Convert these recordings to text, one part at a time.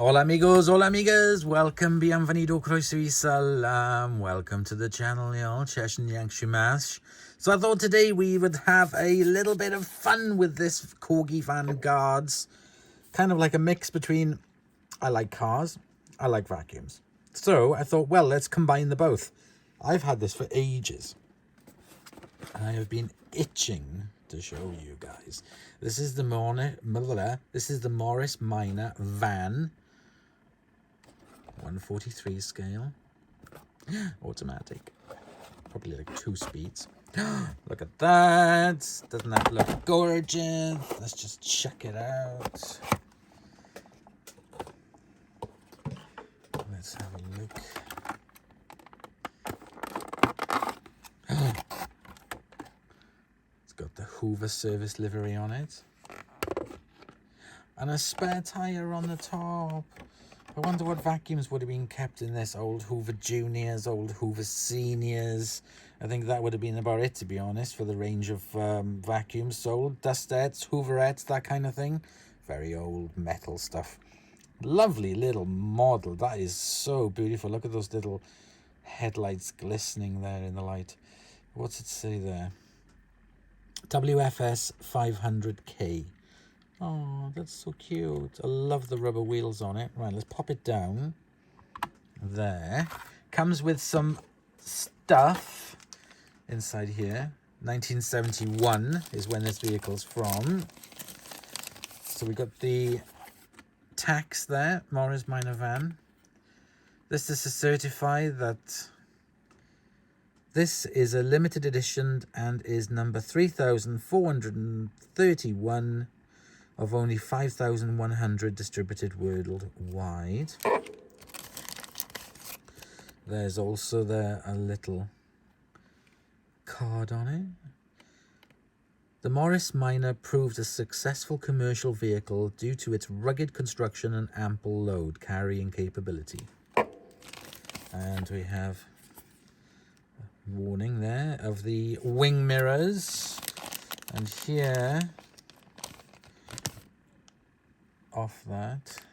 Hola amigos, hola amigas, welcome, bienvenido, croeso y salam, welcome to the channel, y'all, Chesh and Yank Shumash. So I thought today we would have a little bit of fun with this Corgi Vanguards, kind of like a mix between, I like cars, I like vacuums. So I thought, well, let's combine the both. I've had this for ages, and I have been itching to show you guys. This is the Morris Minor Van 143 scale, automatic, probably like 2 speeds. Look at that. Doesn't that look gorgeous? Let's just check it out. Let's have a look. It's got the Hoover service livery on it, and a spare tire on the top. I wonder what vacuums would have been kept in this. Old Hoover Juniors, old Hoover Seniors. I think that would have been about it, to be honest, for the range of vacuums sold. Dustettes, Hooverettes, that kind of thing. Very old metal stuff. Lovely little model. That is so beautiful. Look at those little headlights glistening there in the light. What's it say there? WFS 500K. Oh, that's so cute. I love the rubber wheels on it. Right, let's pop it down. There. Comes with some stuff inside here. 1971 is when this vehicle's from. So we got the tax there, Morris Minor Van. This is to certify that this is a limited edition and is number 3431 of only 5,100 distributed worldwide. There's also a little card on it. The Morris Minor proved a successful commercial vehicle due to its rugged construction and ample load carrying capability. And we have a warning there of the wing mirrors. And here, off that,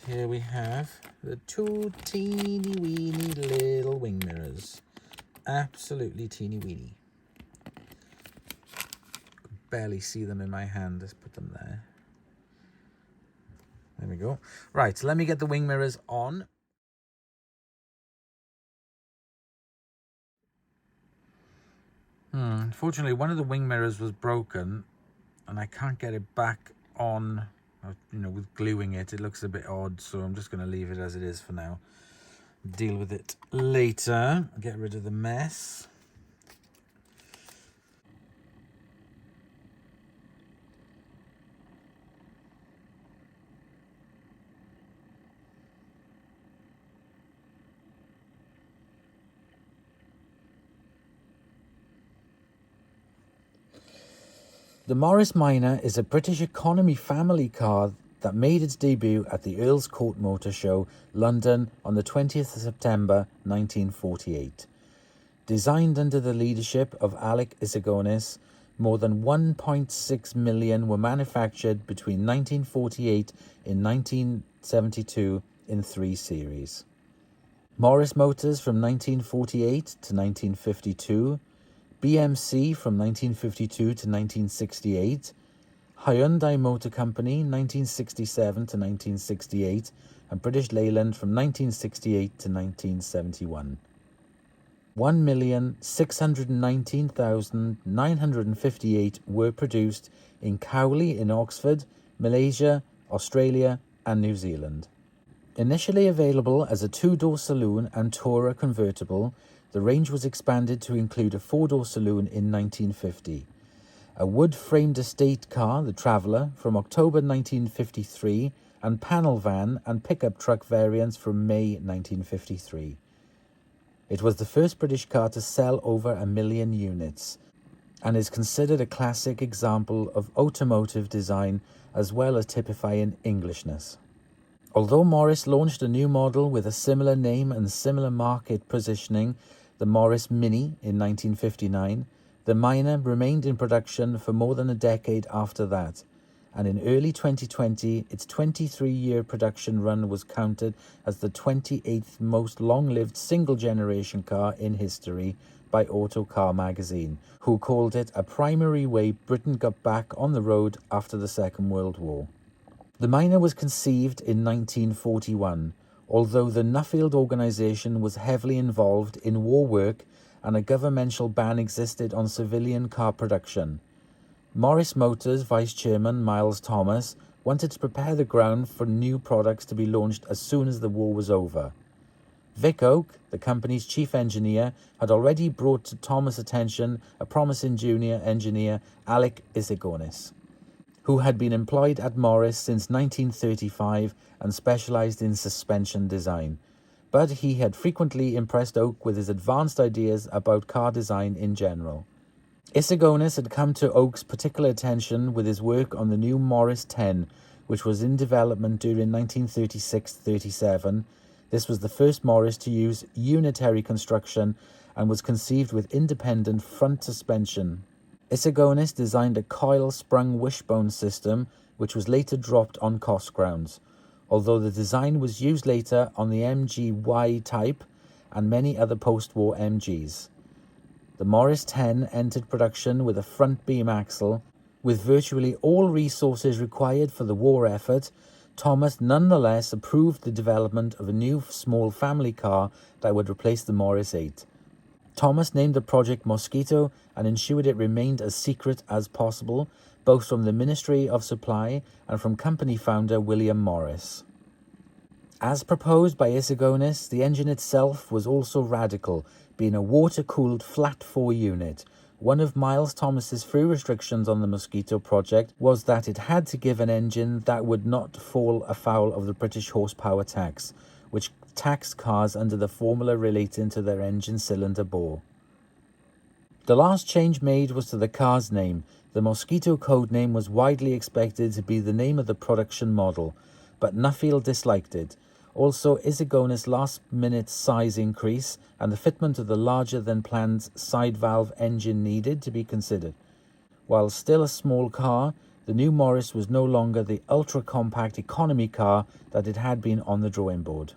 here we have the 2 teeny weeny little wing mirrors. Absolutely teeny weeny. Barely see them in my hand. Let's put them there. There we go. Right, so let me get the wing mirrors on. Unfortunately, one of the wing mirrors was broken, and I can't get it back on. With gluing it, it looks a bit odd, so I'm just going to leave it as it is for now. Deal with it later. Get rid of the mess. The Morris Minor is a British economy family car that made its debut at the Earl's Court Motor Show, London, on the 20th of September 1948. Designed under the leadership of Alec Isagonis, more than 1.6 million were manufactured between 1948 and 1972 in 3 series. Morris Motors from 1948 to 1952, BMC from 1952 to 1968, Hyundai Motor Company 1967 to 1968, and British Leyland from 1968 to 1971. 1,619,958 were produced in Cowley in Oxford, Malaysia, Australia, and New Zealand. Initially available as a 2-door saloon and tourer convertible, the range was expanded to include a 4-door saloon in 1950. A wood-framed estate car, the Traveller, from October 1953, and panel van and pickup truck variants from May 1953. It was the first British car to sell over 1 million units and is considered a classic example of automotive design as well as typifying Englishness. Although Morris launched a new model with a similar name and similar market positioning, the Morris Mini, in 1959, the Minor remained in production for more than a decade after that, and in early 2020, its 23-year production run was counted as the 28th most long-lived single-generation car in history by Autocar magazine, who called it a primary way Britain got back on the road after the Second World War. The Miner was conceived in 1941, although the Nuffield organisation was heavily involved in war work and a governmental ban existed on civilian car production. Morris Motors Vice Chairman Miles Thomas wanted to prepare the ground for new products to be launched as soon as the war was over. Vic Oak, the company's chief engineer, had already brought to Thomas' attention a promising junior engineer, Alec Isigonis, who had been employed at Morris since 1935 and specialised in suspension design. But he had frequently impressed Oak with his advanced ideas about car design in general. Isigonis had come to Oak's particular attention with his work on the new Morris 10, which was in development during 1936-37. This was the first Morris to use unitary construction and was conceived with independent front suspension. Isigonis designed a coil-sprung wishbone system, which was later dropped on cost grounds, although the design was used later on the MG-Y type and many other post-war MGs. The Morris 10 entered production with a front beam axle. With virtually all resources required for the war effort, Thomas nonetheless approved the development of a new small family car that would replace the Morris 8. Thomas named the project Mosquito and ensured it remained as secret as possible, both from the Ministry of Supply and from company founder William Morris. As proposed by Isigonis, the engine itself was also radical, being a water-cooled flat-4 unit. One of Miles Thomas's few restrictions on the Mosquito project was that it had to give an engine that would not fall afoul of the British horsepower tax, which taxed cars under the formula relating to their engine cylinder bore. The last change made was to the car's name. The Mosquito codename was widely expected to be the name of the production model, but Nuffield disliked it. Also, Isigonis' last-minute size increase and the fitment of the larger-than-planned side-valve engine needed to be considered. While still a small car, the new Morris was no longer the ultra-compact economy car that it had been on the drawing board.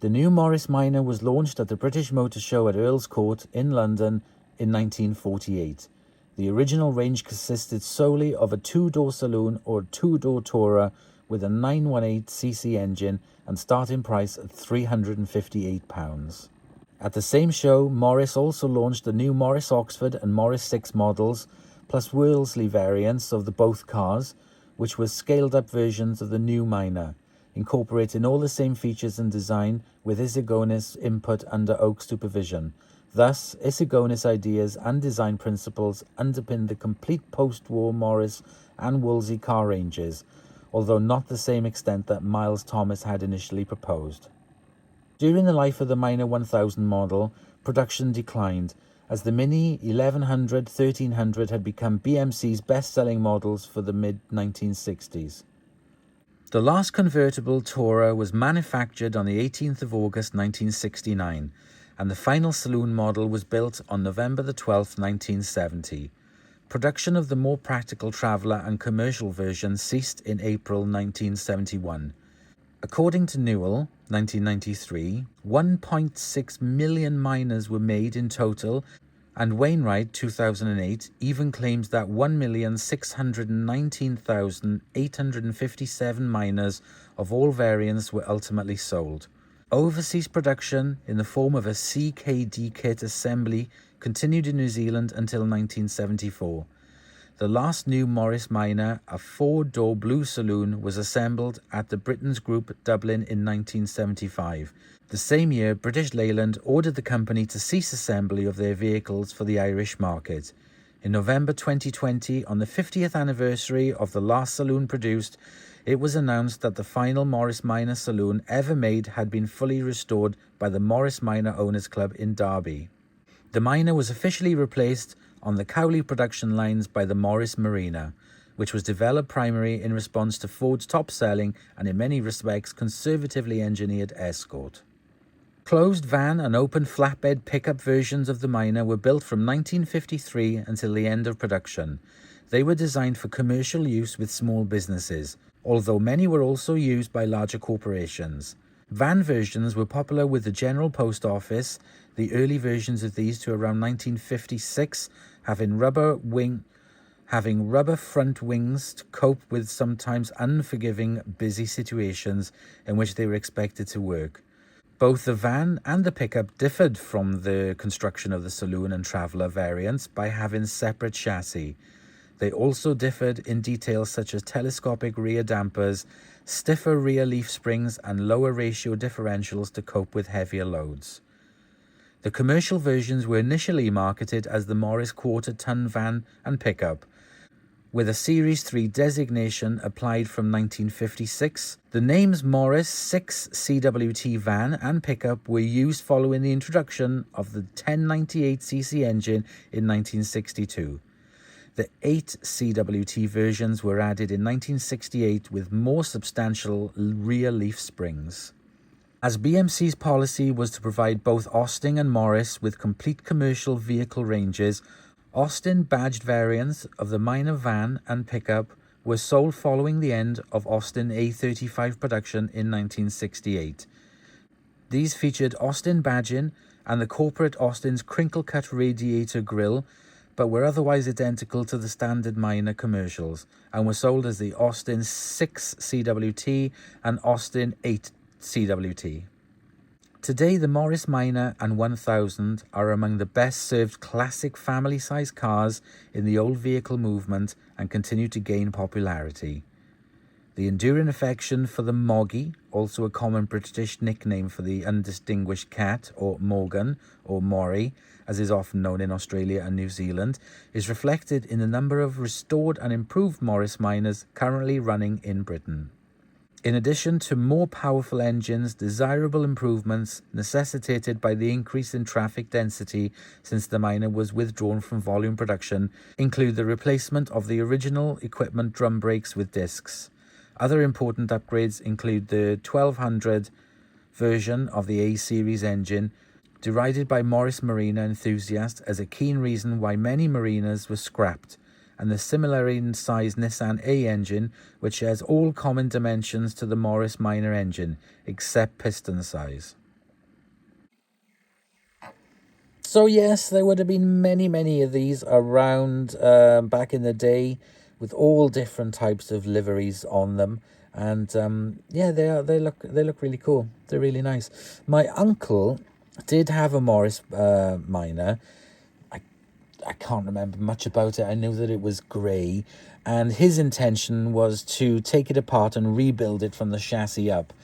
The new Morris Minor was launched at the British Motor Show at Earl's Court in London in 1948. The original range consisted solely of a two-door saloon or two-door tourer with a 918cc engine and starting price at £358. At the same show, Morris also launched the new Morris Oxford and Morris 6 models, plus Worsley variants of the both cars, which were scaled-up versions of the new Minor, incorporating all the same features and design with Isigonis input under Oak's supervision. Thus, Isigonis' ideas and design principles underpinned the complete post-war Morris and Wolseley car ranges, although not the same extent that Miles Thomas had initially proposed. During the life of the Minor 1000 model, production declined, as the Mini 1100, 1300 had become BMC's best-selling models for the mid-1960s. The last convertible Tourer was manufactured on the 18th of August 1969, and the final saloon model was built on November the 12th, 1970. Production of the more practical traveller and commercial version ceased in April 1971. According to Newell, 1993, 1.6 million Minors were made in total, and Wainwright, 2008, even claims that 1,619,857 Minors of all variants were ultimately sold. Overseas production, in the form of a CKD kit assembly, continued in New Zealand until 1974. The last new Morris Minor, a four-door blue saloon, was assembled at the Britain's Group, Dublin, in 1975. The same year, British Leyland ordered the company to cease assembly of their vehicles for the Irish market. In November 2020, on the 50th anniversary of the last saloon produced, it was announced that the final Morris Minor saloon ever made had been fully restored by the Morris Minor Owners Club in Derby. The Minor was officially replaced on the Cowley production lines by the Morris Marina, which was developed primarily in response to Ford's top-selling and in many respects conservatively engineered Escort. Closed van and open flatbed pickup versions of the Minor were built from 1953 until the end of production. They were designed for commercial use with small businesses, although many were also used by larger corporations. Van versions were popular with the General Post Office, the early versions of these to around 1956, having rubber front wings to cope with sometimes unforgiving busy situations in which they were expected to work. Both the van and the pickup differed from the construction of the saloon and traveller variants by having separate chassis. They also differed in details such as telescopic rear dampers, stiffer rear leaf springs, and lower ratio differentials to cope with heavier loads. The commercial versions were initially marketed as the Morris quarter-ton van and pickup, with a Series 3 designation applied from 1956. The names Morris 6 CWT van and pickup were used following the introduction of the 1098cc engine in 1962. The 8 CWT versions were added in 1968 with more substantial rear leaf springs. As BMC's policy was to provide both Austin and Morris with complete commercial vehicle ranges, Austin badged variants of the minor van and pickup were sold following the end of Austin A35 production in 1968. These featured Austin badging and the corporate Austin's crinkle-cut radiator grille, but were otherwise identical to the standard minor commercials, and were sold as the Austin 6 CWT and Austin 8 CWT. Today, the Morris Minor and 1000 are among the best-served classic family-sized cars in the old vehicle movement and continue to gain popularity. The enduring affection for the Moggy, also a common British nickname for the undistinguished cat, or Morgan, or Mori, as is often known in Australia and New Zealand, is reflected in the number of restored and improved Morris Minors currently running in Britain. In addition to more powerful engines, desirable improvements necessitated by the increase in traffic density since the Minor was withdrawn from volume production include the replacement of the original equipment drum brakes with discs. Other important upgrades include the 1200 version of the A-Series engine, derided by Morris Marina enthusiasts as a keen reason why many Marinas were scrapped, and the similarly sized Nissan A engine, which shares all common dimensions to the Morris Minor engine, except piston size. So yes, there would have been many of these around back in the day, with all different types of liveries on them, and yeah, they look really cool. They're really nice. My uncle did have a Morris Minor. I can't remember much about it. I know that it was grey, and his intention was to take it apart and rebuild it from the chassis up.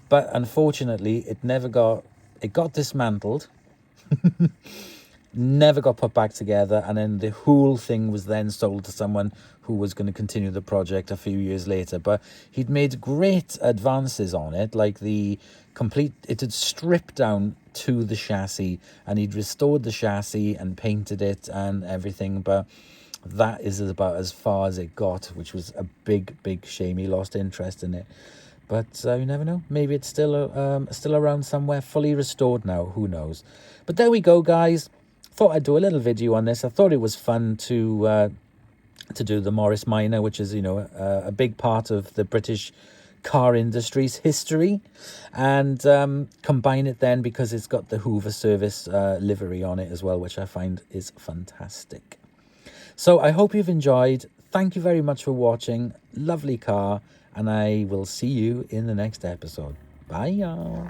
But unfortunately, it got dismantled, never got put back together, and then the whole thing was then sold to someone who was going to continue the project a few years later. But he'd made great advances on it, like it had stripped down to the chassis, and he'd restored the chassis and painted it and everything, but that is about as far as it got, which was a big shame. He lost interest in it, but you never know, maybe it's still around somewhere, fully restored now, who knows. But there we go, guys. Thought I'd do a little video on this. I thought it was fun to do the Morris Minor, which is, you know, a big part of the British car industry's history, and combine it then because it's got the Hoover service livery on it as well, which I find is fantastic. So I hope you've enjoyed. Thank you very much for watching. Lovely car, and I will see you in the next episode. Bye, y'all.